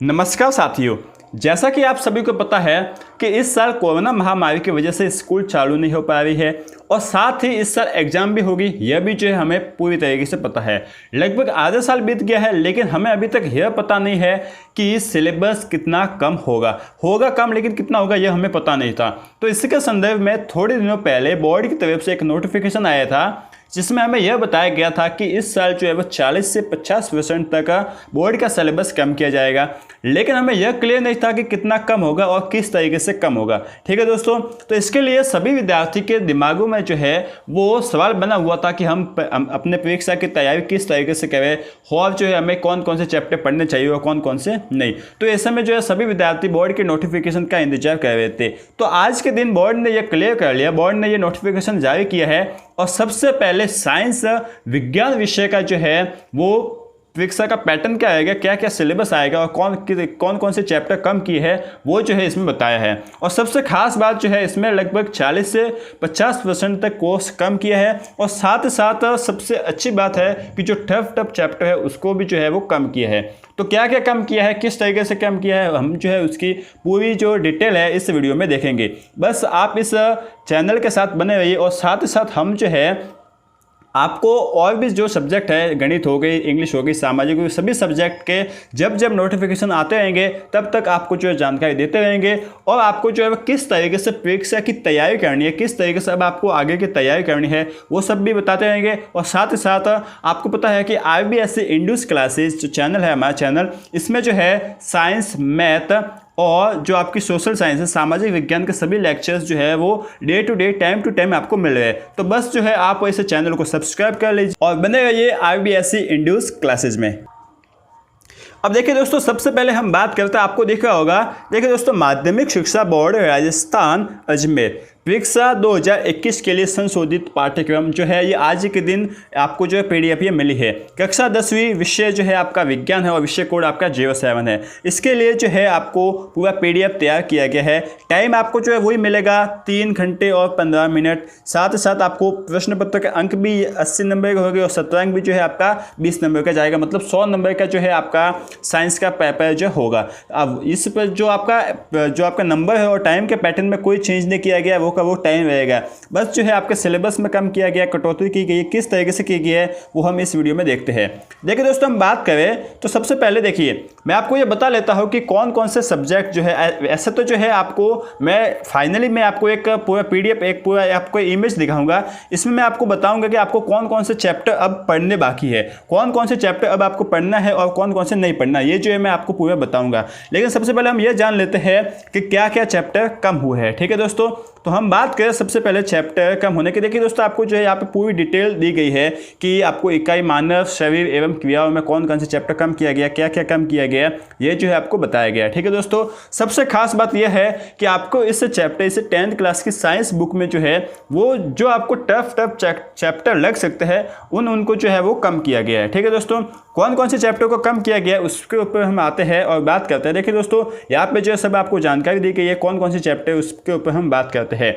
नमस्कार साथियों, जैसा कि आप सभी को पता है कि इस साल कोरोना महामारी की वजह से स्कूल चालू नहीं हो पा रही है और साथ ही इस साल एग्जाम भी होगी, यह भी जो है हमें पूरी तरीके से पता है। लगभग आधा साल बीत गया है, लेकिन हमें अभी तक यह पता नहीं है कि सिलेबस कितना कम होगा कम, लेकिन कितना होगा यह हमें पता नहीं था। तो इसी के संदर्भ में थोड़े दिनों पहले बोर्ड की तरफ से एक नोटिफिकेशन आया था जिसमें हमें यह बताया गया था कि इस साल जो है वो 40 से 50% तक बोर्ड का सिलेबस कम किया जाएगा, लेकिन हमें यह क्लियर नहीं था कि कितना कम होगा और किस तरीके से कम होगा। ठीक है दोस्तों, तो इसके लिए सभी विद्यार्थी के दिमागों में जो है वो सवाल बना हुआ था कि हम अपने परीक्षा की तैयारी किस तरीके से करें और जो है हमें कौन कौन से चैप्टर पढ़ने चाहिए और कौन कौन से नहीं। तो ऐसे में जो है सभी विद्यार्थी बोर्ड के नोटिफिकेशन का इंतजार कर रहे थे। तो आज के दिन बोर्ड ने यह क्लियर कर लिया, बोर्ड ने यह नोटिफिकेशन जारी किया है और सबसे पहले साइंस विज्ञान विषय का जो है वो परीक्षा का पैटर्न क्या आएगा, क्या क्या सिलेबस आएगा और कौन कौन से चैप्टर कम किए हैं वो जो है इसमें बताया है। और सबसे खास बात जो है इसमें लगभग 40 से 50% तक कोर्स कम किया है और साथ ही साथ सबसे अच्छी बात है कि जो टफ चैप्टर है उसको भी जो है वो कम किया है। तो क्या क्या कम किया है, किस तरीके से कम किया है, हम जो है उसकी पूरी जो डिटेल है इस वीडियो में देखेंगे। बस आप इस चैनल के साथ बने रहिए और साथ ही साथ हम जो है आपको और भी जो सब्जेक्ट है, गणित हो गई, इंग्लिश हो गई, सामाजिक हो गई, सभी सब्जेक्ट के जब जब नोटिफिकेशन आते रहेंगे तब तक आपको जो है जानकारी देते रहेंगे और आपको जो है किस तरीके से परीक्षा की तैयारी करनी है, किस तरीके से अब आपको आगे की तैयारी करनी है वो सब भी बताते रहेंगे। और साथ ही साथ आपको पता है कि IBSC इंड्यूस क्लासेस जो चैनल है हमारा चैनल, इसमें जो है साइंस, मैथ और जो आपकी सोशल साइंस है, सामाजिक विज्ञान के सभी लेक्चर्स जो है वो day to day, time to time आपको मिल रहे हैं। तो बस जो है आप इस चैनल को सब्सक्राइब कर लीजिए और बने रहिए IBSC इंड्यूस क्लासेस में। अब देखिए दोस्तों, सबसे पहले हम बात करते हैं, आपको देखा होगा, देखिए दोस्तों, माध्यमिक शिक्षा बोर्ड राजस्थान अजमेर परीक्षा 2021 के लिए संशोधित पाठ्यक्रम जो है ये आज के दिन आपको जो है PDF ये मिली है। कक्षा 10वीं विषय जो है आपका विज्ञान है और विषय कोड आपका 07 है। इसके लिए जो है आपको पूरा PDF तैयार किया गया है। टाइम आपको जो है वही मिलेगा 3 घंटे और 15 मिनट। साथ ही साथ आपको प्रश्न पत्र के अंक भी 80 नंबर के होंगे और शतरंग भी जो है आपका 20 नंबर का जाएगा, मतलब 100 नंबर का जो है आपका साइंस का पेपर जो होगा। अब इस पर जो आपका नंबर है और टाइम के पैटर्न में कोई चेंज नहीं किया गया, वो टाइम रहेगा। बस जो है आपके सिलेबस में कम किया गया, कटौती की गई, किस तरीके से की गई है वो हम इस वीडियो में देखते हैं। देखिए दोस्तों, हम बात करें तो सबसे पहले देखिए मैं आपको ये बता लेता हूँ कि कौन कौन से सब्जेक्ट जो है, ऐसे तो जो है आपको मैं फाइनली मैं आपको एक पूरा PDF, एक पूरा आपको इमेज दिखाऊंगा। इसमें मैं आपको बताऊंगा कि आपको कौन कौन से चैप्टर अब पढ़ने बाकी है, कौन कौन से चैप्टर अब आपको पढ़ना है और कौन कौन से नहीं पढ़ना, ये जो है मैं आपको पूरा बताऊंगा। लेकिन सबसे पहले हम ये जान लेते हैं कि क्या क्या चैप्टर कम हुए हैं। ठीक है दोस्तों, तो हम बात करें सबसे पहले चैप्टर कम होने की। देखिए दोस्तों, आपको जो है यहाँ पे पूरी डिटेल दी गई है कि आपको इकाई मानव शरीर एवं क्रियाओं में कौन कौन से चैप्टर कम किया गया, क्या क्या कम किया गया, ये जो है आपको बताया गया। ठीक है दोस्तों, सबसे खास बात यह है कि आपको इस चैप्टर, इस 10th क्लास की साइंस बुक में जो है वो जो आपको टफ चैप्टर लग सकते हैं उनको जो है वो कम किया गया है। ठीक है दोस्तों, कौन कौन से चैप्टर को कम किया गया है उसके ऊपर हम आते हैं और बात करते हैं। देखिए दोस्तों, यहाँ पे जो है सब आपको जानकारी दी गई है, कौन कौन से चैप्टर उसके ऊपर हम बात करते हैं।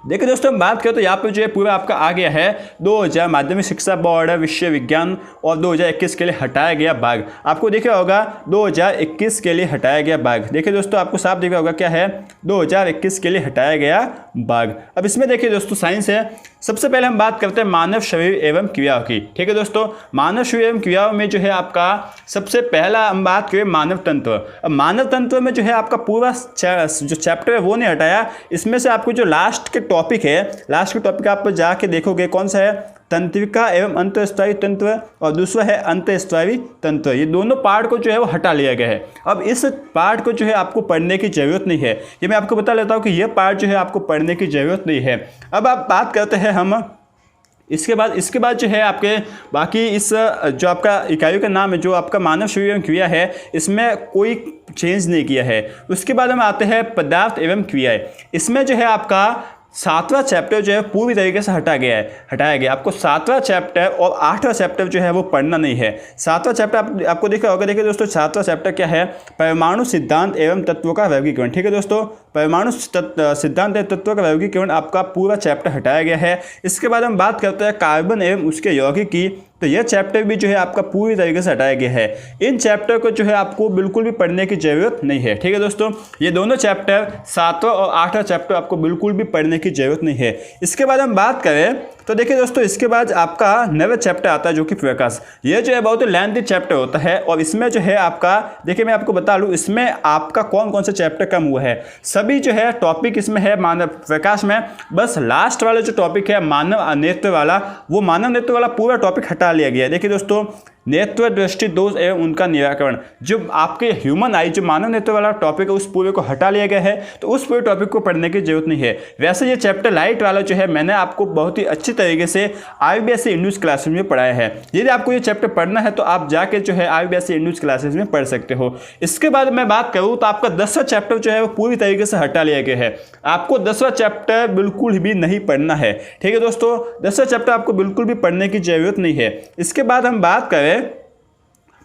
देखिए दोस्तों, हम बात करें तो यहाँ पे जो है पूरा आपका आ गया है 2000 माध्यमिक शिक्षा बोर्ड विषय विज्ञान और 2021 के लिए हटाया गया भाग। आपको देखा होगा 2021 के लिए हटाया गया भाग। देखिए दोस्तों, आपको साफ देखा होगा क्या है, 2021 के लिए हटाया गया भाग। अब इसमें देखिए दोस्तों, साइंस है। सबसे पहले हम बात करते हैं मानव शरीर एवं क्रियाओं की। ठीक है दोस्तों, मानव शरीर एवं क्रियाओं में जो है आपका सबसे पहला हम बात करें मानव तंत्र। अब मानव तंत्र में जो है आपका पूरा जो चैप्टर है वो नहीं हटाया। इसमें से आपको जो लास्ट के टॉपिक है, लास्ट के टॉपिक आप जाके देखोगे कौन सा है, तंत्रिका एवं अंतःस्त्रावी तंत्र और दूसरा है अंतःस्त्रावी तंत्र। ये दोनों पार्ट को जो है वो हटा लिया गया है। अब इस पार्ट को जो है आपको पढ़ने की ज़रूरत नहीं है, ये मैं आपको बता लेता हूँ कि ये पार्ट जो है आपको पढ़ने की ज़रूरत नहीं है। अब आप बात करते हैं हम इसके बाद जो है आपके बाकी इस जो आपका इकाइयों का नाम है, जो आपका मानव शरीर एवं क्रिया है, इसमें कोई चेंज नहीं किया है। उसके बाद हम आते हैं पदार्थ एवं क्रियाएं। इसमें जो है आपका 7वां चैप्टर जो है पूरी तरीके से हटाया गया। आपको 7वां चैप्टर और 8वां चैप्टर जो है वो पढ़ना नहीं है। 7वां चैप्टर आपको देखा होगा। देखिए दोस्तों, 7वां चैप्टर क्या है, परमाणु सिद्धांत एवं तत्वों का वर्गीकरण। ठीक है दोस्तों, परमाणु सिद्धांत एवं तत्वों का वर्गीकरण आपका पूरा चैप्टर हटाया गया है। इसके बाद हम बात करते हैं कार्बन एवं उसके यौगिक की। तो यह चैप्टर भी जो है आपका पूरी तरीके से हटाया गया है। इन चैप्टर को जो है आपको बिल्कुल भी पढ़ने की ज़रूरत नहीं है। ठीक है दोस्तों, ये दोनों चैप्टर 7वां और 8वां चैप्टर आपको बिल्कुल भी पढ़ने की ज़रूरत नहीं है। इसके बाद हम बात करें तो देखिए दोस्तों, इसके बाद आपका 9वां चैप्टर आता है जो कि प्रकाश। ये जो है बहुत ही लेंथी चैप्टर होता है और इसमें जो है आपका देखिए मैं आपको बता लूँ, इसमें आपका कौन कौन सा चैप्टर कम हुआ है। सभी जो है टॉपिक इसमें है मानव प्रकाश में, बस लास्ट वाला जो टॉपिक है मानव नेत्र वाला, वो मानव नेत्र वाला पूरा टॉपिक हटा लिया गया है। देखिए दोस्तों, नेत्र दृष्टि दोष एवं उनका निराकरण, जो आपके ह्यूमन आई जो मानव नेत्र वाला टॉपिक है उस पूरे को हटा लिया गया है, तो उस पूरे टॉपिक को पढ़ने की जरूरत नहीं है। वैसे ये चैप्टर लाइट वाला जो है मैंने आपको बहुत ही अच्छी तरीके से IBSE इंग्लिश क्लासेस में पढ़ाया है। यदि आपको ये चैप्टर पढ़ना है तो आप जाके जो है IBSE इंग्लिश क्लासेस में पढ़ सकते हो। इसके बाद मैं बात करूँ तो आपका 10वां चैप्टर जो है वो पूरी तरीके से हटा लिया गया है। आपको 10वां चैप्टर बिल्कुल भी नहीं पढ़ना है। ठीक है दोस्तों, 10वां चैप्टर आपको बिल्कुल भी पढ़ने की जरूरत नहीं है। इसके बाद हम बात करें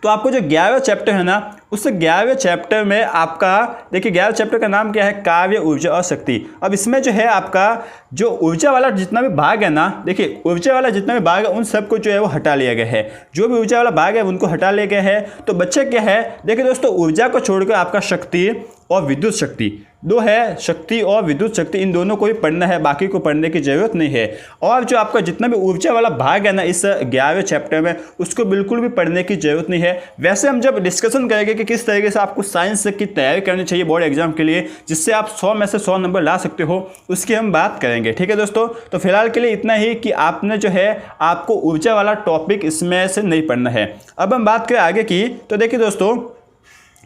तो आपको जो 11वां चैप्टर है ना, उस 11वें चैप्टर में आपका देखिए 11वें चैप्टर का नाम क्या है, काव्य, ऊर्जा और शक्ति। अब इसमें जो है आपका जो ऊर्जा वाला जितना भी भाग है ना, देखिए ऊर्जा वाला जितना भी भाग है उन सबको जो है वो हटा लिया गया है। जो भी ऊर्जा वाला भाग है उनको हटा लिया गया है। तो बच्चे क्या है, देखिए दोस्तों, ऊर्जा को छोड़कर आपका शक्ति और विद्युत शक्ति दो है, शक्ति और विद्युत शक्ति, इन दोनों को ही पढ़ना है, बाकी को पढ़ने की जरूरत नहीं है। और जो आपका जितना भी ऊर्जा वाला भाग है ना इस 11वें चैप्टर में, उसको बिल्कुल भी पढ़ने की जरूरत नहीं है। वैसे हम जब डिस्कशन करेंगे कि किस तरीके से आपको साइंस की तैयारी करनी चाहिए बोर्ड एग्जाम के लिए, जिससे आप 100 में से 100 नंबर ला सकते हो, उसकी हम बात करेंगे। ठीक है दोस्तों, तो फिलहाल के लिए इतना ही कि आपने जो है आपको ऊर्जा वाला टॉपिक इसमें से नहीं पढ़ना है। अब हम बात करें आगे की, तो देखिए दोस्तों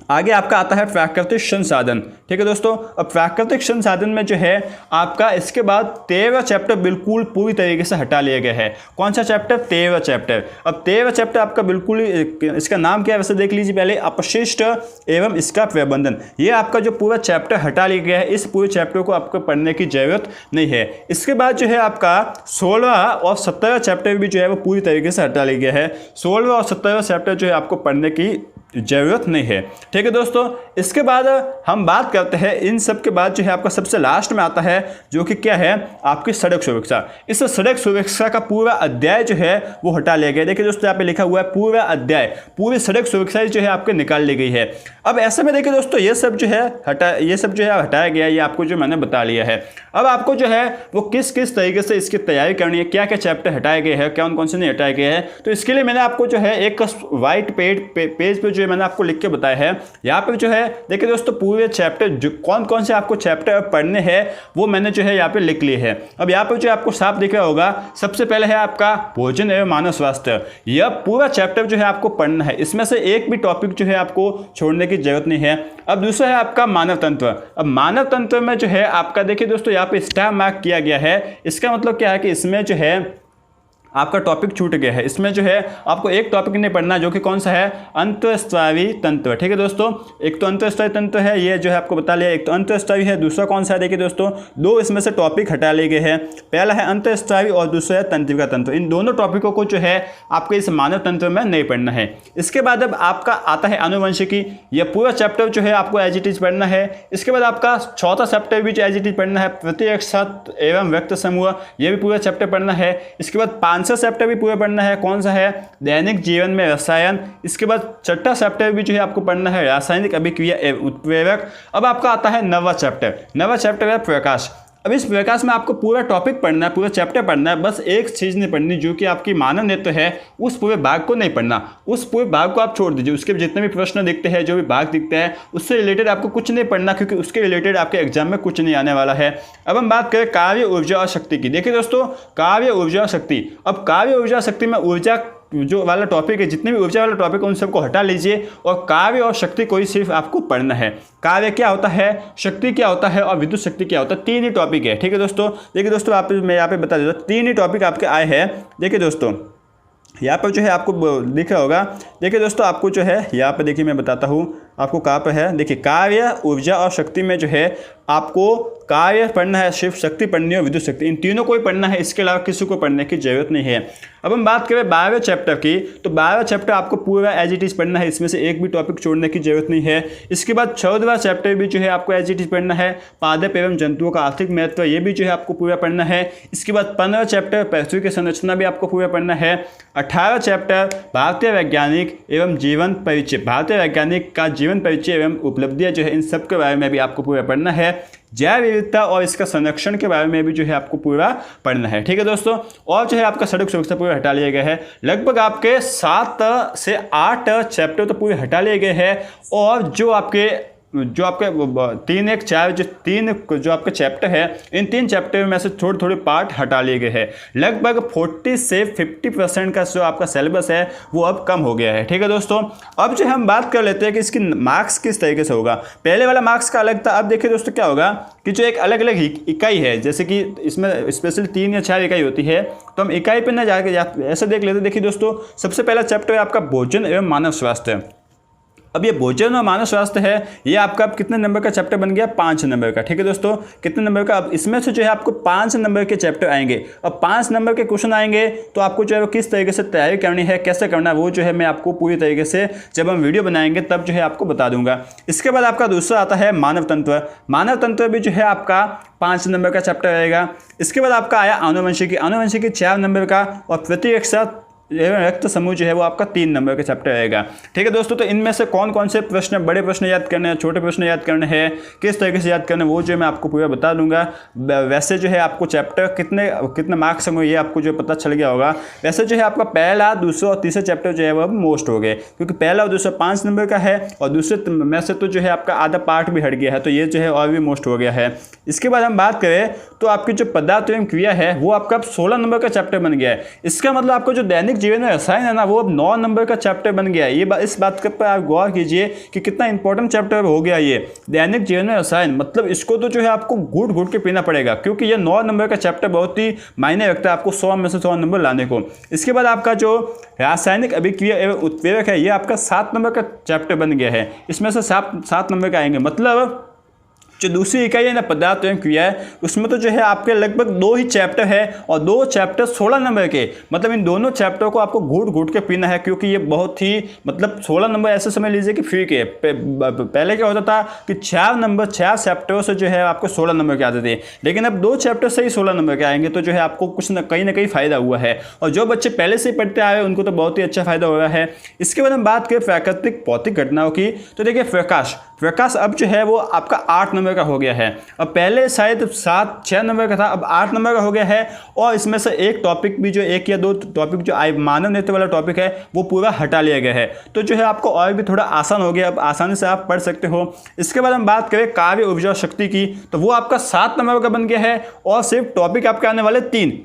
आगे आपका आता है प्राकृतिक संसाधन। ठीक है दोस्तों, अब प्राकृतिक संसाधन में जो है आपका इसके बाद 13वां चैप्टर बिल्कुल पूरी तरीके से हटा लिया गया है। कौन सा चैप्टर, 13वां चैप्टर। अब 13वां चैप्टर आपका बिल्कुल, इसका नाम क्या है वैसे देख लीजिए पहले, अपशिष्ट एवं इसका प्रबंधन। ये आपका जो पूरा चैप्टर हटा लिया गया है, इस पूरे चैप्टर को आपको पढ़ने की जरूरत नहीं है। इसके बाद जो है आपका 16वां और 17वां चैप्टर भी जो है वो पूरी तरीके से हटा लिया गया है। 16वां और 17वां चैप्टर जो है आपको पढ़ने की जरूरत नहीं है। ठीक है दोस्तों, इसके बाद हम बात करते हैं इन सब के बाद जो है आपका सबसे लास्ट में आता है जो कि क्या है, आपकी सड़क सुरक्षा। इस सड़क सुरक्षा का पूरा अध्याय जो है वो हटा लिया गया। देखिए दोस्तों यहाँ पे लिखा हुआ है पूरा अध्याय, पूरी सड़क सुरक्षा जो है आपके निकाल ली गई है। अब ऐसे में देखिए दोस्तों ये सब जो है हटाया गया, ये आपको जो मैंने बता लिया है। अब आपको जो है वो किस किस तरीके से इसकी तैयारी करनी है, क्या क्या चैप्टर हटाए गए हैं, कौन कौन से नहीं हटाए गए हैं, तो इसके लिए मैंने आपको जो है एक व्हाइट पेज पे जो है मैंने आपको लिख के बताया है। यहाँ पे जो है देखिए दोस्तों पूरे चैप्टर जो कौन कौन से आपको चैप्टर पढ़ने हैं वो मैंने जो है यहाँ पे लिख लिए हैं। अब यहाँ पे जो आपको साफ दिख रहा होगा, सबसे पहले है आपका भोजन एवं मानव स्वास्थ्य। यह पूरा चैप्टर जो है आपको पढ़ना है, इसमें से एक भी टॉपिक जो है आपको छोड़ने की जरूरत नहीं है। अब दूसरा है आपका मानव तंत्र। अब मानव तंत्र में जो है आपका देखिए दोस्तों यहाँ पे स्टार मार्क किया गया है। इसका मतलब क्या है कि इसमें जो है आपका टॉपिक छूट गया है। इसमें जो है आपको एक टॉपिक नहीं पढ़ना, जो कि कौन सा है, अंतःस्रावी तंत्र। ठीक है दोस्तों, एक तो अंतःस्रावी तंत्र है, ये जो है आपको बता लिया, एक तो अंतःस्रावी है, दूसरा कौन सा है, देखिए दोस्तों दो इसमें से टॉपिक हटा लिए गए हैं। पहला है अंतःस्रावी और दूसरा है तंत्रिका तंत्र। इन दोनों टॉपिकों को जो है आपको इस मानव तंत्र में नहीं पढ़ना है। इसके बाद अब आपका आता है आनुवंशिकी। यह पूरा चैप्टर जो है आपको एज इट इज पढ़ना है। इसके बाद आपका चौथा चैप्टर भी एज इट इज पढ़ना है, प्रतिरक्षक एवं व्यक्त समूह, यह भी पूरा चैप्टर पढ़ना है। इसके बाद 5वां चैप्टर भी पूरा पढ़ना है, कौन सा है, दैनिक जीवन में रसायन। इसके बाद 6वां चैप्टर भी जो है आपको पढ़ना है, रासायनिक अभिक्रिया एवं उत्प्रेरक। अब आपका आता है 9वां चैप्टर। 9वां चैप्टर है प्रकाश। अब इस प्रकाश में आपको पूरा टॉपिक पढ़ना है, पूरा चैप्टर पढ़ना है, बस एक चीज़ नहीं पढ़नी, जो कि आपकी मानव नेत्र है, उस पूरे भाग को नहीं पढ़ना। उस पूरे भाग को आप छोड़ दीजिए। उसके जितने भी प्रश्न दिखते हैं, जो भी भाग दिखते हैं, उससे रिलेटेड आपको कुछ नहीं पढ़ना, क्योंकि उसके रिलेटेड आपके एग्जाम में कुछ नहीं आने वाला है। अब हम बात करें कार्य, ऊर्जा और शक्ति की। देखिए दोस्तों, कार्य, ऊर्जा और शक्ति। अब कार्य, ऊर्जा, शक्ति में ऊर्जा जो वाला टॉपिक है, जितने भी ऊर्जा वाला टॉपिक है उन सबको हटा लीजिए और कार्य और शक्ति को ही सिर्फ आपको पढ़ना है। कार्य क्या होता है, शक्ति क्या होता है और विद्युत शक्ति क्या होता है, 3 ही टॉपिक है। ठीक है दोस्तों, देखिए दोस्तों मैं यहाँ पे बता देता हूँ, 3 ही टॉपिक आपके आए हैं। देखिए दोस्तों यहाँ पर जो है आपको दिख रहा होगा, देखिए दोस्तों आपको जो है यहाँ पर देखिए मैं बताता हूँ, आपको कहाँ पर है, देखिए कार्य, ऊर्जा और शक्ति में जो है आपको कार्य पढ़ना है, शिव शक्ति पढ़नी है और विद्युत शक्ति, इन तीनों को ही पढ़ना है, इसके अलावा किसी को पढ़ने की जरूरत नहीं है। अब हम बात करें 12वें चैप्टर की, तो 12वां चैप्टर आपको पूरा एज इट इज पढ़ना है, इसमें से एक भी टॉपिक छोड़ने की जरूरत नहीं है। इसके बाद 14वां चैप्टर भी जो है आपको एज इट इज पढ़ना है, पादप एवं जंतुओं का आर्थिक महत्व, ये भी जो है आपको पूरा पढ़ना है। इसके बाद 15वां चैप्टर पृथ्वी की संरचना भी आपको पूरा पढ़ना है। 18वां चैप्टर भारतीय वैज्ञानिक एवं जीवन परिचय, भारतीय वैज्ञानिक का जीवन परिचय एवं उपलब्धियां जो है इन सब के बारे में भी आपको पूरा पढ़ना है। जैव विविधता और इसका संरक्षण के बारे में भी जो है आपको पूरा पढ़ना है, ठीक है दोस्तों। और जो है आपका सड़क सुरक्षा पूरा हटा लिया गया है, लगभग आपके 7 से 8 चैप्टर तो पूरे हटा लिए गए हैं। और जो आपके 3, 1, 4 जो आपके चैप्टर है, इन 3 चैप्टर में से थोड़े थोड़े पार्ट हटा लिए गए हैं। लगभग 40 से 50% का जो आपका सिलेबस है वो अब कम हो गया है, ठीक है दोस्तों। अब जो हम बात कर लेते हैं कि इसकी मार्क्स किस तरीके से होगा। पहले वाला मार्क्स का अलग था, अब देखिए दोस्तों क्या होगा कि जो एक अलग अलग इकाई है, जैसे कि इसमें स्पेशल 3 या 4 इकाई होती है, तो हम इकाई पर न जाकर ऐसे देख लेते। देखिए दोस्तों, सबसे पहला चैप्टर है आपका भोजन एवं मानव स्वास्थ्य। अब ये भोजन और मानव स्वास्थ्य है, ये आपका अब कितने नंबर का चैप्टर बन गया, 5 नंबर का, ठीक है दोस्तों। कितने नंबर का, अब इसमें से जो है आपको 5 नंबर के चैप्टर आएंगे। अब 5 नंबर के क्वेश्चन आएंगे, तो आपको जो है किस तरीके से तैयारी करनी है, कैसे करना है, वो जो है मैं आपको पूरी तरीके से जब हम वीडियो बनाएंगे तब जो है आपको बता दूंगा। इसके बाद आपका दूसरा आता है मानव तंत्र। मानव तंत्र भी जो है आपका 5 नंबर का चैप्टर रहेगा। इसके बाद आपका आया आनुवंशिकी। आनुवंशिकी 4 नंबर का, और प्रतिरक्षा एवं रक्त समूह जो है वो आपका 3 नंबर का चैप्टर रहेगा, ठीक है दोस्तों। तो इनमें से कौन कौन से प्रश्न, बड़े प्रश्न याद करने हैं, छोटे प्रश्न याद करने हैं, किस तरीके से याद करने हैं, वो जो मैं आपको पूरा बता दूंगा। वैसे जो है आपको चैप्टर कितने मार्क्स होंगे ये आपको जो पता चल गया होगा। वैसे जो है आपका पहला, दूसरा और तीसरा चैप्टर जो है वो अब मोस्ट हो गए, क्योंकि पहला और दूसरा 5 नंबर का है, और दूसरे में से तो जो है आपका आधा पार्ट भी हट गया है, तो ये जो है और भी मोस्ट हो गया है। इसके बाद हम बात करें तो आपकी जो पदार्थ एवं क्रिया है वो आपका अब 16 नंबर का चैप्टर बन गया है। इसका मतलब आपको जो दैनिक जीवन में रसायन है ना, वो अब 9 नंबर का चैप्टर बन गया है। इस बात पर आप गौर कीजिए कि कितना इंपॉर्टेंट चैप्टर हो गया ये दैनिक जीवन में रसायन। मतलब इसको तो जो है आपको घूट घूट के पीना पड़ेगा, क्योंकि ये 9 नंबर का चैप्टर बहुत ही मायने रखता है आपको 100 में से 100 नंबर लाने को। इसके बाद आपका जो रासायनिक अभिक्रिया एवं उत्प्रेरक है, ये आपका 7 नंबर का चैप्टर बन गया है। इसमें से 7 नंबर का आएंगे। मतलब जो दूसरी इकाई है ना, पदार्थ एवं क्रिया है, उसमें तो जो है आपके लगभग 2 ही चैप्टर है, और 2 चैप्टर 16 नंबर के। मतलब इन दोनों चैप्टर को आपको घूट घूट के पीना है, क्योंकि ये बहुत ही मतलब 16 नंबर ऐसे समझ लीजिए कि फ्री के। पहले क्या होता था कि 4 चैप्टरों से जो है आपको 16 नंबर के आते थे, लेकिन अब 2 चैप्टर से ही 16 नंबर के आएंगे, तो जो है आपको कुछ ना कहीं फायदा हुआ है। और जो बच्चे पहले से ही पढ़ते आए उनको तो बहुत ही अच्छा फायदा हो रहा है। इसके बाद हम बात करें प्राकृतिक भौतिक घटनाओं की, तो देखिए प्रकाश अब जो है वो आपका 8 नंबर का हो गया है। अब पहले शायद 6 नंबर का था, अब 8 नंबर का हो गया है। और इसमें से एक टॉपिक भी जो 1 या 2 टॉपिक जो मानव नेत्र वाला टॉपिक है वो पूरा हटा लिया गया है, तो जो है आपको और भी थोड़ा आसान हो गया, अब आसानी से आप पढ़ सकते हो। इसके बाद हम बात करें कार्य, ऊर्जा, शक्ति की, तो वो आपका 7 नंबर का बन गया है, और सिर्फ टॉपिक आपके आने वाले 3,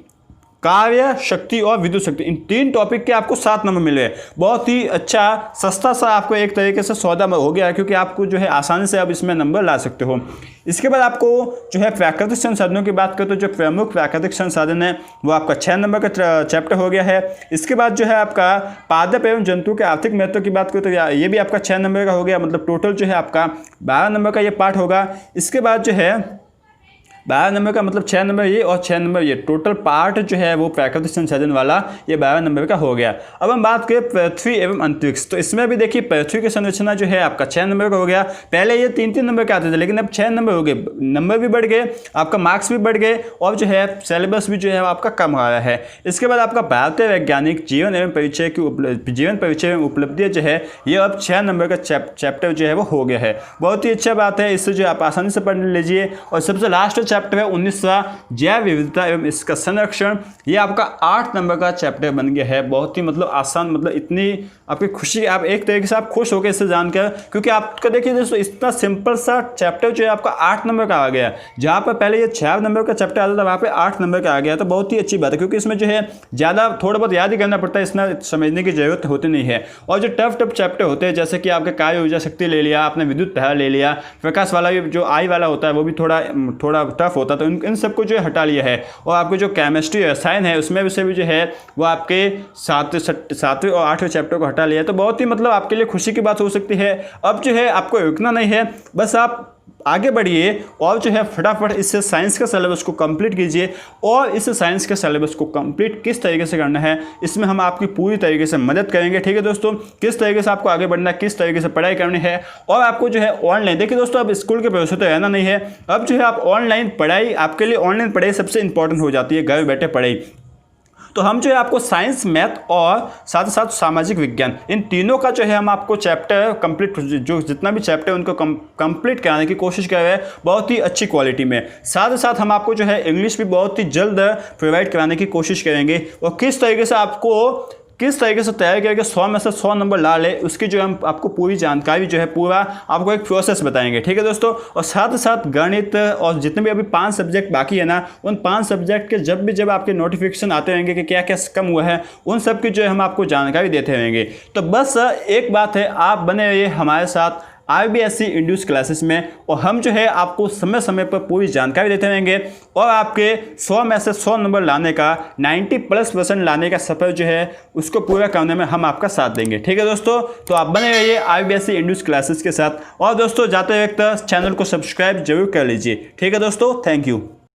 कार्य, शक्ति और विद्युत शक्ति, इन 3 टॉपिक के आपको 7 नंबर मिले। बहुत ही अच्छा सस्ता सा आपको एक तरीके से सौदा हो गया है, क्योंकि आपको जो है आसानी से आप इसमें नंबर ला सकते हो। इसके बाद आपको जो है प्राकृतिक संसाधनों की बात करें, तो जो प्रमुख प्राकृतिक संसाधन है वो आपका 6 नंबर का चैप्टर हो गया है। इसके बाद जो है आपका पादप एवं जंतु के आर्थिक महत्व की बात करें, तो ये भी आपका 6 नंबर का हो गया। मतलब टोटल जो है आपका 12 नंबर का ये पार्ट होगा। इसके बाद जो है 12 नंबर का मतलब 6 नंबर ये और 6 नंबर ये, टोटल पार्ट जो है वो प्राकृतिक संसाधन वाला ये 12 नंबर का हो गया। अब हम बात करें पृथ्वी एवं अंतरिक्ष, तो इसमें भी देखिए पृथ्वी की संरचना जो है आपका 6 नंबर का हो गया। पहले ये 3-3 नंबर के आते थे, लेकिन अब 6 नंबर हो गए, नंबर भी बढ़ गए, आपका मार्क्स भी बढ़ गए, और जो है सिलेबस भी जो है आपका कम आ रहा है। इसके बाद आपका भारतीय वैज्ञानिक जीवन एवं परिचय एवं उपलब्धियाँ जो है ये अब 6 नंबर का चैप्टर जो है वो हो गया है। बहुत ही अच्छा बात है, इससे जो आप आसानी से पढ़ लीजिए। और सबसे लास्ट चैप्टर है 19वां जैव विविधता एवं इसका संरक्षण, ये आपका 8 नंबर का चैप्टर बन गया है। बहुत ही मतलब आसान, मतलब इतनी आपकी खुशी, आप एक तरीके से आप खुश हो गए इससे जानकर, क्योंकि आपका देखिए दोस्तों इतना सिंपल सा चैप्टर जो है आपका 8 नंबर का आ गया। जहाँ पर पहले ये 6 नंबर का चैप्टर आता था वहाँ पे 8 नंबर का आ गया, तो बहुत ही अच्छी बात है, क्योंकि इसमें जो है ज़्यादा थोड़ा बहुत याद ही करना पड़ता है, इसमें समझने की जरूरत होती नहीं है। और जो टफ चैप्टर होते हैं, जैसे कि आपके कार्य ऊर्जा शक्ति ले लिया आपने, विद्युत धारा ले लिया, प्रकाश वाला भी जो आई वाला होता है वो भी थोड़ा टफ होता था, इन सबको जो है हटा लिया है। और आपको जो केमिस्ट्री रसायन है उसमें से भी जो है वो आपके 7वें और 8वें चैप्टर को हटा लिया है। तो बहुत ही मतलब आपके लिए खुशी की बात हो सकती है। अब जो है आपको रुकना नहीं है, बस आप आगे बढ़िए और जो है फटाफट इस साइंस का सिलेबस को कंप्लीट कीजिए। और इस साइंस के सिलेबस को कंप्लीट किस तरीके से करना है इसमें हम आपकी पूरी तरीके से मदद करेंगे। ठीक है दोस्तों, किस तरीके से आपको आगे बढ़ना है, किस तरीके से पढ़ाई करनी है। और आपको जो है ऑनलाइन, देखिए दोस्तों अब स्कूल के भरोसे तो रहना नहीं है, अब जो है आप ऑनलाइन पढ़ाई, आपके लिए ऑनलाइन पढ़ाई सबसे इंपॉर्टेंट हो जाती है, घर बैठे पढ़ाई। तो हम जो है आपको साइंस, मैथ और साथ ही साथ सामाजिक विज्ञान, इन तीनों का जो है हम आपको चैप्टर कंप्लीट, जो जितना भी चैप्टर है उनको कंप्लीट कराने की कोशिश कर रहे हैं बहुत ही अच्छी क्वालिटी में। साथ ही साथ हम आपको जो है इंग्लिश भी बहुत ही जल्द प्रोवाइड कराने की कोशिश करेंगे। और किस तरीके से तैयारी करके 100 में से 100 नंबर ला ले, उसकी जो हम आपको पूरी जानकारी जो है, पूरा आपको एक प्रोसेस बताएंगे। ठीक है दोस्तों, और साथ ही साथ गणित और जितने भी अभी 5 सब्जेक्ट बाकी है ना, उन 5 सब्जेक्ट के जब आपके नोटिफिकेशन आते रहेंगे कि क्या क्या कम हुआ है, उन सब की जो है हम आपको जानकारी देते रहेंगे। तो बस एक बात है, आप बने रहिए हमारे साथ IBSC इंड्यूस क्लासेस में, और हम जो है आपको समय समय पर पूरी जानकारी देते रहेंगे और आपके 100 में से 100 नंबर लाने का, 90+% लाने का सफर जो है उसको पूरा करने में हम आपका साथ देंगे। ठीक है दोस्तों, तो आप बने रहिए IBSC इंड्यूस क्लासेस के साथ। और दोस्तों जाते वक्त चैनल को सब्सक्राइब जरूर कर लीजिए। ठीक है दोस्तों, थैंक यू।